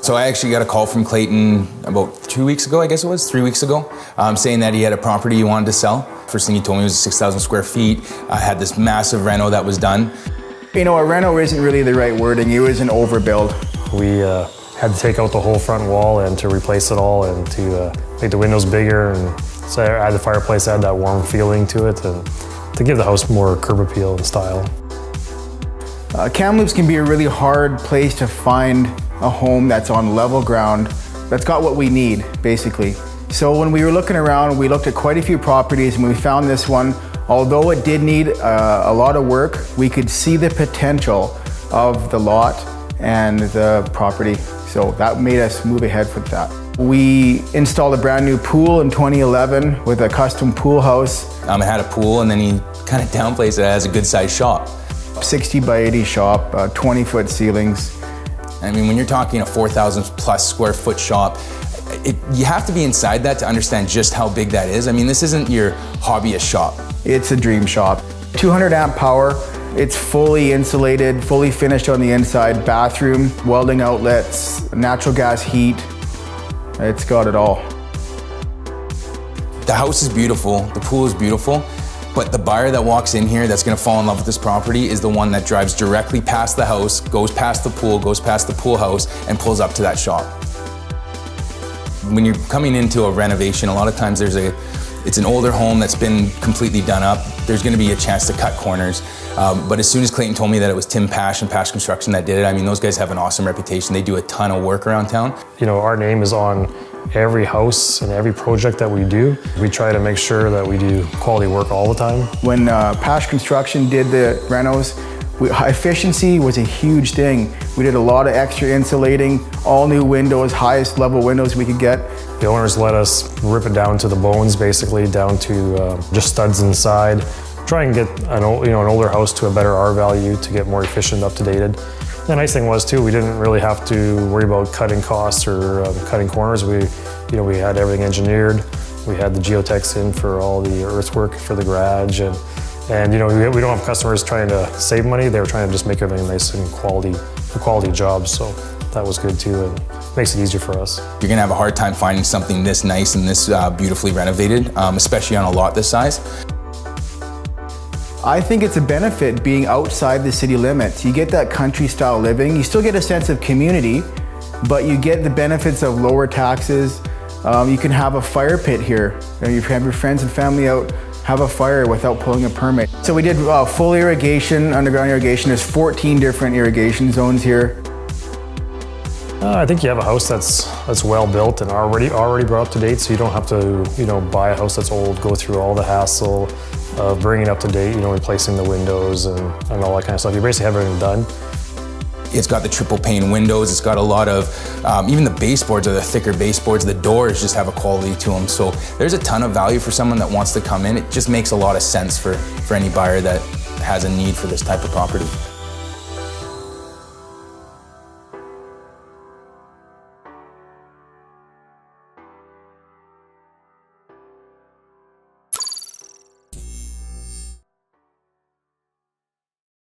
So I actually got a call from Clayton about 2 weeks ago, I guess it was, 3 weeks ago, saying that he had a property he wanted to sell. First thing he told me was 6,000 square feet. I had this massive reno that was done. You know, a reno isn't really the right wording. It was an overbuild. We had to take out the whole front wall and to replace it all and to make the windows bigger. And so I had the fireplace, add that warm feeling to it and to give the house more curb appeal and style. Kamloops can be a really hard place to find a home that's on level ground, that's got what we need, basically. So when we were looking around, we looked at quite a few properties, and we found this one. Although it did need a lot of work, we could see the potential of the lot and the property. So that made us move ahead with that. We installed a brand new pool in 2011 with a custom pool house. It had a pool, and then he kind of downplays it as a good sized shop. 60 by 80 shop, 20-foot ceilings. I mean, when you're talking a 4,000 plus square foot shop, you have to be inside that to understand just how big that is. I mean, this isn't your hobbyist shop. It's a dream shop. 200 amp power, it's fully insulated, fully finished on the inside, bathroom, welding outlets, natural gas heat. It's got it all. The house is beautiful, the pool is beautiful, but the buyer that walks in here that's gonna fall in love with this property is the one that drives directly past the house, goes past the pool, goes past the pool house, and pulls up to that shop. When you're coming into a renovation, a lot of times it's an older home that's been completely done up. There's gonna be a chance to cut corners. But as soon as Clayton told me that it was Tim Pash and Pash Construction that did it, I mean, those guys have an awesome reputation. They do a ton of work around town. You know, our name is on every house and every project that we do. We try to make sure that we do quality work all the time. When Pash Construction did the renos, efficiency was a huge thing. We did a lot of extra insulating, all new windows, highest level windows we could get. The owners let us rip it down to the bones, basically, down to just studs inside. Try and get an older house to a better R value to get more efficient, up to dated. The nice thing was too, we didn't really have to worry about cutting costs or cutting corners. We had everything engineered. We had the geotechs in for all the earthwork for the garage, and you know, we don't have customers trying to save money. They were trying to just make everything nice and a quality job. So that was good too, and makes it easier for us. You're gonna have a hard time finding something this nice and this beautifully renovated, especially on a lot this size. I think it's a benefit being outside the city limits. You get that country style living. You still get a sense of community, but you get the benefits of lower taxes. You can have a fire pit here. You have your friends and family out, have a fire without pulling a permit. So we did full irrigation, underground irrigation. There's 14 different irrigation zones here. I think you have a house that's well built and already brought up to date, so you don't have to buy a house that's old, go through all the hassle of bringing it up to date, replacing the windows and all that kind of stuff. You basically have everything done. It's got the triple pane windows. It's got a lot of, even the baseboards are the thicker baseboards. The doors just have a quality to them. So there's a ton of value for someone that wants to come in. It just makes a lot of sense for any buyer that has a need for this type of property.